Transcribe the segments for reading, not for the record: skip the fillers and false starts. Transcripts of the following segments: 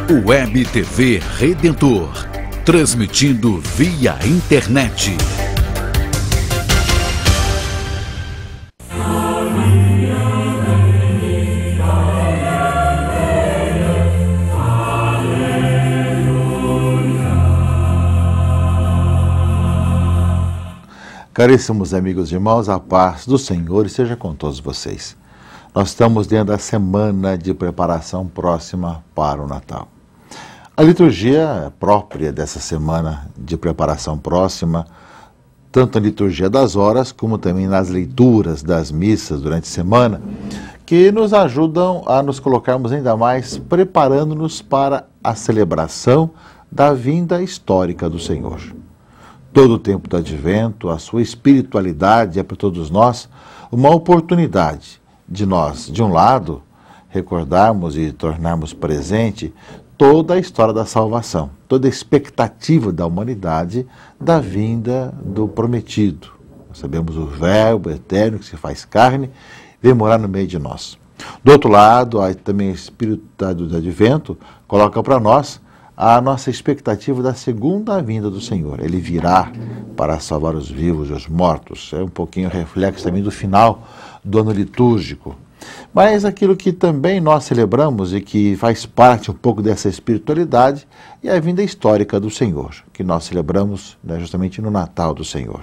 Web TV Redentor, transmitindo via internet. Caríssimos amigos e irmãos, a paz do Senhor esteja com todos vocês. Nós estamos dentro da semana de preparação próxima para o Natal. A liturgia própria dessa semana de preparação próxima, tanto a liturgia das horas, como também nas leituras das missas durante a semana, que nos ajudam a nos colocarmos ainda mais preparando-nos para a celebração da vinda histórica do Senhor. Todo o tempo do Advento, a sua espiritualidade é para todos nós uma oportunidade de nós, de um lado, recordarmos e tornarmos presente toda a história da salvação, toda a expectativa da humanidade da vinda do prometido. Nós sabemos o Verbo eterno que se faz carne, vem morar no meio de nós. Do outro lado, também a espiritualidade do Advento coloca para nós a nossa expectativa da segunda vinda do Senhor. Ele virá para salvar os vivos e os mortos. É um pouquinho reflexo também do final do ano litúrgico. Mas aquilo que também nós celebramos e que faz parte um pouco dessa espiritualidade é a vinda histórica do Senhor, que nós celebramos, né, justamente no Natal do Senhor.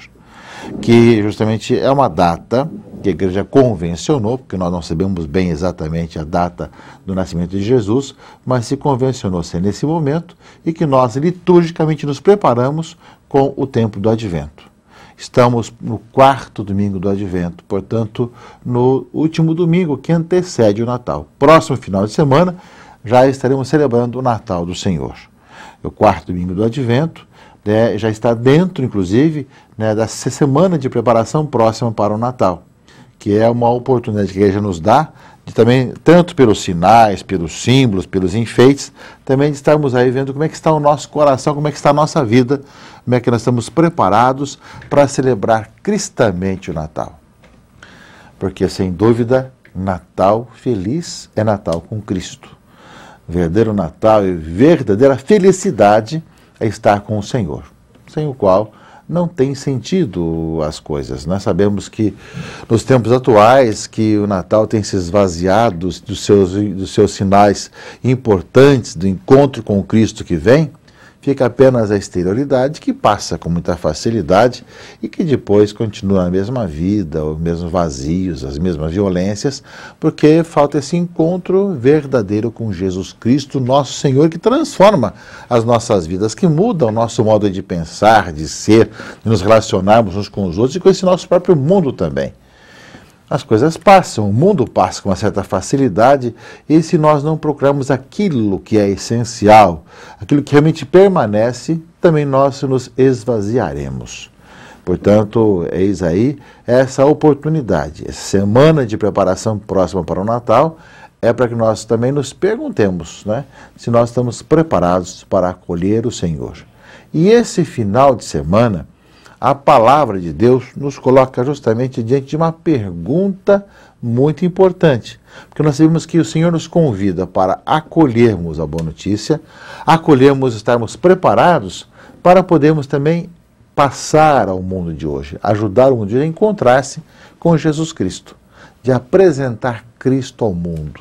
Que justamente é uma data que a igreja convencionou, porque nós não sabemos bem exatamente a data do nascimento de Jesus, mas se convencionou ser nesse momento e que nós liturgicamente nos preparamos com o tempo do Advento. Estamos no 4º domingo do Advento, portanto, no último domingo que antecede o Natal. Próximo final de semana, já estaremos celebrando o Natal do Senhor. O 4º domingo do Advento, né, já está dentro, inclusive, né, da semana de preparação próxima para o Natal, que é uma oportunidade que a igreja nos dá, de também, tanto pelos sinais, pelos símbolos, pelos enfeites, também de estarmos aí vendo como é que está o nosso coração, como é que está a nossa vida, como é que nós estamos preparados para celebrar cristamente o Natal. Porque, sem dúvida, Natal feliz é Natal com Cristo. Verdadeiro Natal e verdadeira felicidade é estar com o Senhor, sem o qual não tem sentido as coisas. Nós sabemos que nos tempos atuais que o Natal tem se esvaziado dos seus sinais importantes do encontro com o Cristo que vem, fica apenas a exterioridade que passa com muita facilidade e que depois continua a mesma vida, os mesmos vazios, as mesmas violências, porque falta esse encontro verdadeiro com Jesus Cristo, nosso Senhor, que transforma as nossas vidas, que muda o nosso modo de pensar, de ser, de nos relacionarmos uns com os outros e com esse nosso próprio mundo também. As coisas passam, o mundo passa com uma certa facilidade e se nós não procurarmos aquilo que é essencial, aquilo que realmente permanece, também nós nos esvaziaremos. Portanto, eis aí essa oportunidade, essa semana de preparação próxima para o Natal, é para que nós também nos perguntemos, né, se nós estamos preparados para acolher o Senhor. E esse final de semana, a palavra de Deus nos coloca justamente diante de uma pergunta muito importante, porque nós sabemos que o Senhor nos convida para acolhermos a boa notícia, acolhermos, estarmos preparados para podermos também passar ao mundo de hoje, ajudar o mundo de hoje a encontrar-se com Jesus Cristo, de apresentar Cristo ao mundo,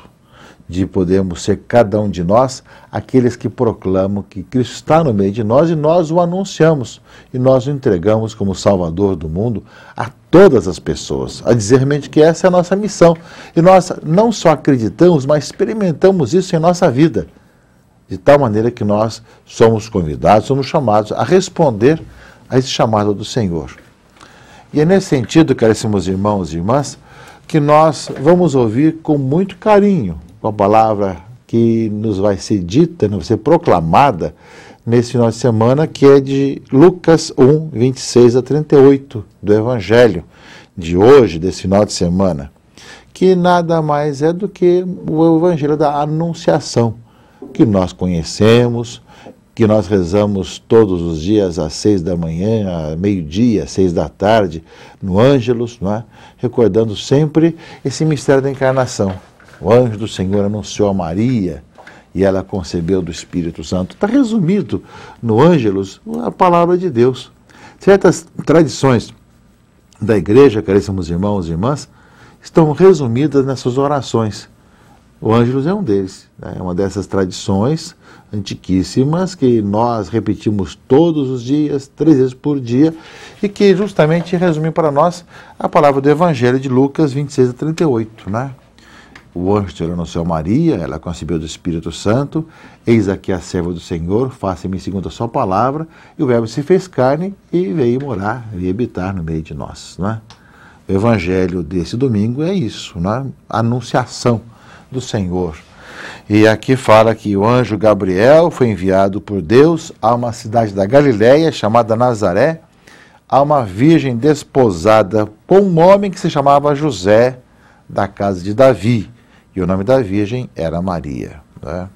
de podermos ser cada um de nós aqueles que proclamam que Cristo está no meio de nós e nós o anunciamos e nós o entregamos como Salvador do mundo a todas as pessoas, a dizer realmente que essa é a nossa missão e nós não só acreditamos, mas experimentamos isso em nossa vida, de tal maneira que nós somos convidados, somos chamados a responder a esse chamado do Senhor. E é nesse sentido, caríssimos irmãos e irmãs, que nós vamos ouvir com muito carinho com a palavra que nos vai ser dita, vai ser proclamada nesse final de semana, que é de Lucas 1, 26 a 38, do Evangelho de hoje, desse final de semana, que nada mais é do que o Evangelho da Anunciação, que nós conhecemos, que nós rezamos todos os dias às 6 da manhã, a meio-dia, às 6 da tarde, no Ângelus, não é? Recordando sempre esse mistério da encarnação. O anjo do Senhor anunciou a Maria e ela concebeu do Espírito Santo. Está resumido no Ângelus a palavra de Deus. Certas tradições da igreja, caríssimos irmãos e irmãs, estão resumidas nessas orações. O Ângelus é um deles, né? É uma dessas tradições antiquíssimas que nós repetimos todos os dias, 3 vezes por dia, e que justamente resume para nós a palavra do Evangelho de Lucas 26-38, né? O anjo te anunciou Maria, ela concebeu do Espírito Santo, eis aqui a serva do Senhor, faça-me segundo a sua palavra, e o verbo se fez carne e veio morar, veio habitar no meio de nós, né? O Evangelho desse domingo é isso, né? A anunciação do Senhor. E aqui fala que o anjo Gabriel foi enviado por Deus a uma cidade da Galiléia chamada Nazaré, a uma virgem desposada com um homem que se chamava José, da casa de Davi, e o nome da virgem era Maria, né?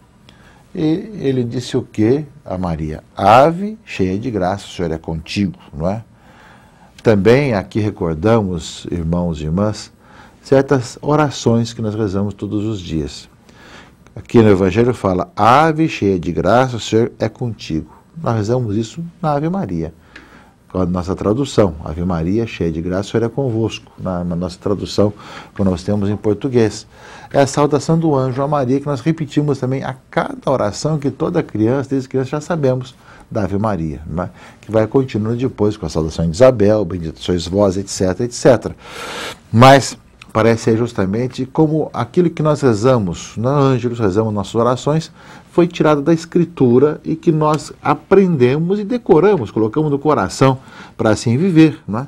E ele disse o quê a Maria? Ave, cheia de graça, o Senhor é contigo, não é? Também aqui recordamos, irmãos e irmãs, certas orações que nós rezamos todos os dias. Aqui no Evangelho fala, ave cheia de graça, o Senhor é contigo. Nós rezamos isso na Ave Maria. Com a nossa tradução, Ave Maria, cheia de graça, o Senhor é convosco. Na nossa tradução, que nós temos em português. É a saudação do anjo a Maria, que nós repetimos também a cada oração que toda criança, desde criança, já sabemos da Ave Maria, né? Que vai continuando depois com a saudação de Isabel, bendita sois vós, etc, etc. Mas parece ser justamente como aquilo que nós rezamos, na Ângelus, rezamos nossas orações, foi tirado da Escritura e que nós aprendemos e decoramos, colocamos no coração para assim viver, né?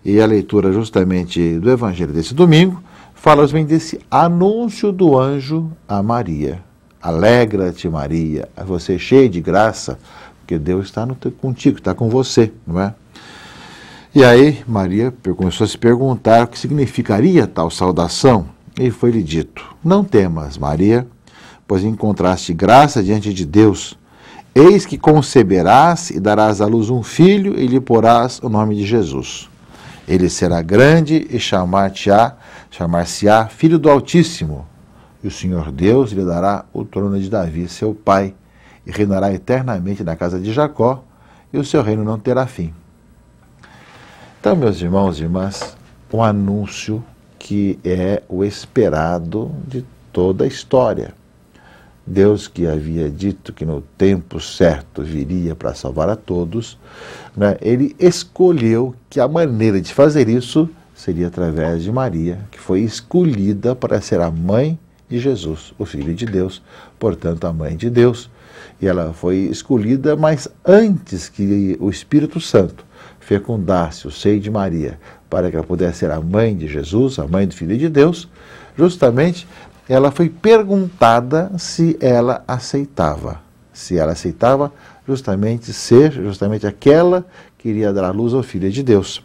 E a leitura justamente do Evangelho desse domingo fala bem desse anúncio do anjo a Maria. Alegra-te, Maria, você cheia de graça, porque Deus está contigo, está com você, não é? E aí Maria começou a se perguntar o que significaria tal saudação, e foi-lhe dito, não temas, Maria, pois encontraste graça diante de Deus. Eis que conceberás e darás à luz um filho e lhe porás o nome de Jesus. Ele será grande e chamar-se-á Filho do Altíssimo. E o Senhor Deus lhe dará o trono de Davi, seu pai, e reinará eternamente na casa de Jacó, e o seu reino não terá fim. Então, meus irmãos e irmãs, um anúncio que é o esperado de toda a história. Deus que havia dito que no tempo certo viria para salvar a todos, né, ele escolheu que a maneira de fazer isso seria através de Maria, que foi escolhida para ser a mãe de Jesus, o Filho de Deus, portanto a mãe de Deus. E ela foi escolhida, mas antes que o Espírito Santo fecundasse o seio de Maria, para que ela pudesse ser a mãe de Jesus, a mãe do Filho de Deus, justamente ela foi perguntada se ela aceitava. Se ela aceitava justamente ser aquela que iria dar a luz ao Filho de Deus.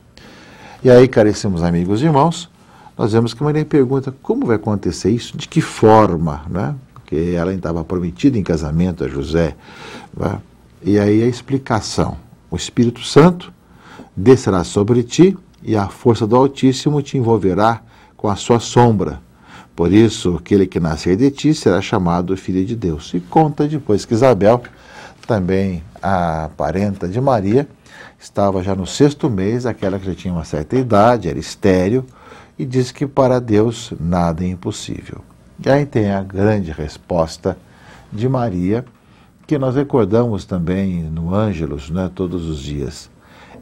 E aí, caríssimos amigos e irmãos, nós vemos que Maria pergunta como vai acontecer isso, de que forma, né? Porque ela estava prometida em casamento a José, né? E aí a explicação, o Espírito Santo descerá sobre ti e a força do Altíssimo te envolverá com a sua sombra. Por isso, aquele que nascer de ti será chamado Filho de Deus. E conta depois que Isabel, também a parenta de Maria, estava já no 6º mês, aquela que já tinha uma certa idade, era estéril, e diz que para Deus nada é impossível. E aí tem a grande resposta de Maria, que nós recordamos também no Ângelus, né, todos os dias.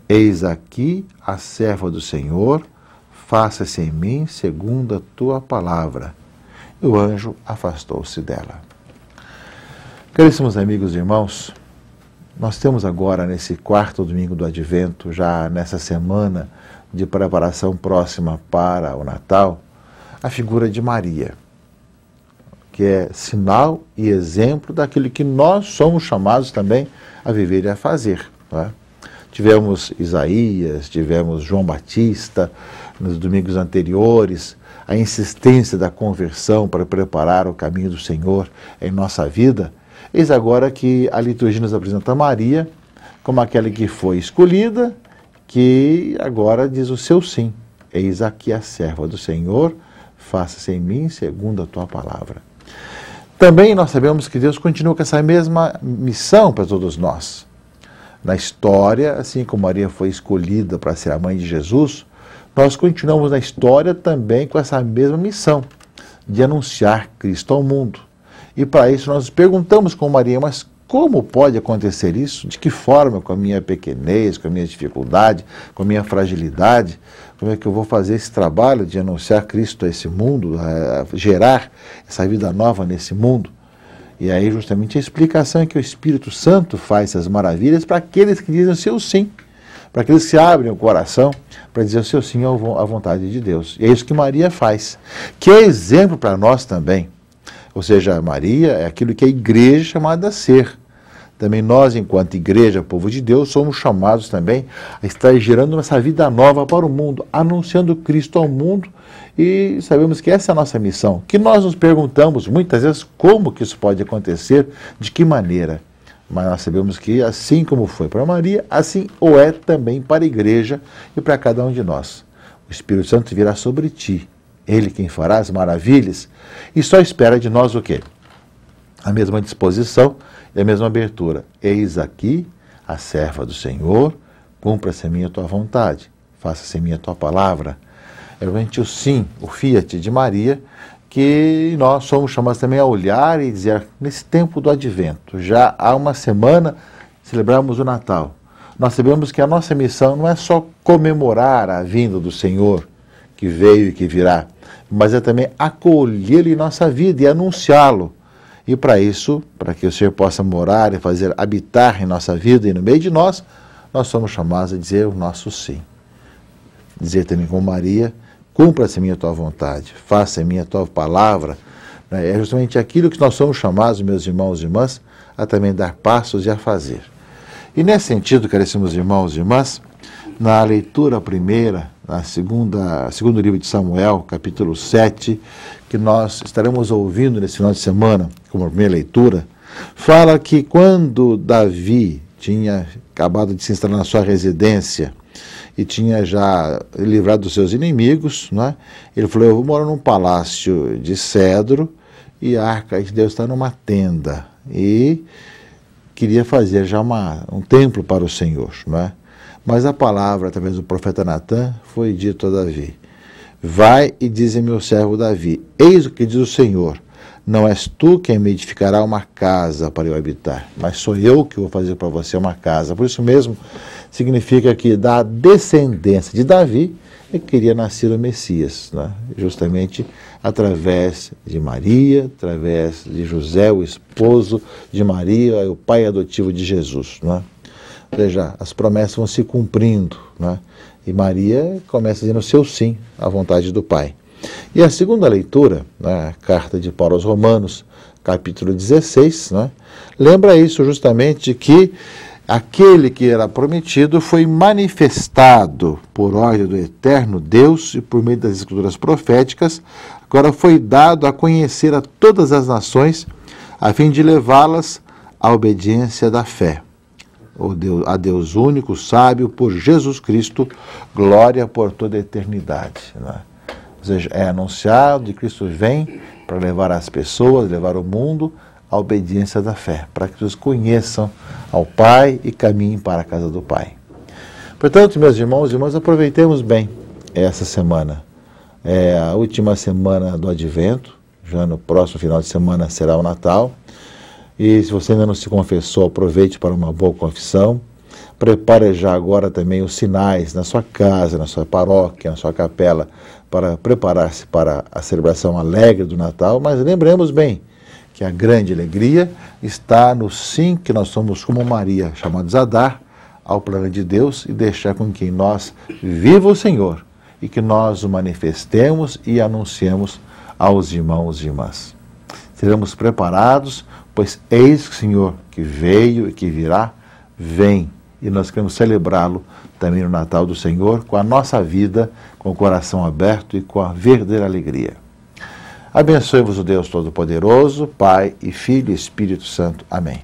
Eis aqui a serva do Senhor, faça-se em mim segundo a tua palavra. E o anjo afastou-se dela. Caríssimos amigos e irmãos, nós temos agora, nesse 4º domingo do Advento, já nessa semana de preparação próxima para o Natal, a figura de Maria, que é sinal e exemplo daquilo que nós somos chamados também a viver e a fazer, não é? Tivemos Isaías, tivemos João Batista, nos domingos anteriores, a insistência da conversão para preparar o caminho do Senhor em nossa vida. Eis agora que a liturgia nos apresenta Maria como aquela que foi escolhida, que agora diz o seu sim. Eis aqui a serva do Senhor, faça-se em mim segundo a tua palavra. Também nós sabemos que Deus continua com essa mesma missão para todos nós. Na história, assim como Maria foi escolhida para ser a mãe de Jesus, nós continuamos na história também com essa mesma missão de anunciar Cristo ao mundo. E para isso nós perguntamos com Maria, mas como pode acontecer isso? De que forma, com a minha pequenez, com a minha dificuldade, com a minha fragilidade, como é que eu vou fazer esse trabalho de anunciar Cristo a esse mundo, gerar essa vida nova nesse mundo? E aí justamente a explicação é que o Espírito Santo faz essas maravilhas para aqueles que dizem o seu sim, para aqueles que abrem o coração para dizer o seu sim à vontade de Deus. E é isso que Maria faz, que é exemplo para nós também. Ou seja, Maria é aquilo que a igreja é chamada a ser. Também nós, enquanto igreja, povo de Deus, somos chamados também a estar gerando essa vida nova para o mundo, anunciando Cristo ao mundo, e sabemos que essa é a nossa missão, que nós nos perguntamos muitas vezes como que isso pode acontecer, de que maneira, mas nós sabemos que assim como foi para Maria, assim o é também para a igreja e para cada um de nós. O Espírito Santo virá sobre ti, Ele quem fará as maravilhas, e só espera de nós o quê? A mesma disposição e a mesma abertura. Eis aqui a serva do Senhor, cumpra-se a minha tua vontade, faça-se a minha tua palavra. É realmente o sim, o fiat de Maria, que nós somos chamados também a olhar e dizer, nesse tempo do advento, já há uma semana celebramos o Natal. Nós sabemos que a nossa missão não é só comemorar a vinda do Senhor, que veio e que virá, mas é também acolhê-lo em nossa vida e anunciá-lo. E para isso, para que o Senhor possa morar e fazer habitar em nossa vida e no meio de nós, nós somos chamados a dizer o nosso sim. Dizer também com Maria, cumpra-se a minha tua vontade, faça a minha tua palavra. É justamente aquilo que nós somos chamados, meus irmãos e irmãs, a também dar passos e a fazer. E nesse sentido, caríssimos irmãos e irmãs, na leitura primeira, segundo livro de Samuel, capítulo 7, que nós estaremos ouvindo nesse final de semana, como primeira leitura, fala que quando Davi tinha acabado de se instalar na sua residência e tinha já livrado dos seus inimigos, né, ele falou, eu vou morar num palácio de cedro e a arca de Deus está numa tenda. E queria fazer já um templo para o Senhor, né? Mas a palavra, através do profeta Natã, foi dito a Davi, vai e diz a meu servo Davi, eis o que diz o Senhor, não és tu quem me edificará uma casa para eu habitar, mas sou eu que vou fazer para você uma casa. Por isso mesmo, significa que da descendência de Davi, ele queria nascer o Messias, né? Justamente através de Maria, através de José, o esposo de Maria, o pai adotivo de Jesus, né? Ou seja, as promessas vão se cumprindo, né? E Maria começa dizendo o seu sim à vontade do Pai. E a segunda leitura, né, a carta de Paulo aos Romanos, capítulo 16, né, lembra isso justamente que aquele que era prometido foi manifestado por ordem do eterno Deus e por meio das escrituras proféticas, agora foi dado a conhecer a todas as nações, a fim de levá-las à obediência da fé. A Deus único, sábio, por Jesus Cristo, glória por toda a eternidade. Né? Ou seja, é anunciado que Cristo vem para levar as pessoas, levar o mundo à obediência da fé, para que eles conheçam ao Pai e caminhem para a casa do Pai. Portanto, meus irmãos e irmãs, aproveitemos bem essa semana. É a última semana do Advento, já no próximo final de semana será o Natal. E se você ainda não se confessou, aproveite para uma boa confissão. Prepare já agora também os sinais na sua casa, na sua paróquia, na sua capela, para preparar-se para a celebração alegre do Natal. Mas lembremos bem que a grande alegria está no sim que nós somos como Maria, chamados a dar ao plano de Deus e deixar com que nós viva o Senhor e que nós o manifestemos e anunciemos aos irmãos e irmãs. Seremos preparados, pois eis que o Senhor que veio e que virá, vem. E nós queremos celebrá-lo também no Natal do Senhor, com a nossa vida, com o coração aberto e com a verdadeira alegria. Abençoe-vos o Deus Todo-Poderoso, Pai e Filho e Espírito Santo. Amém.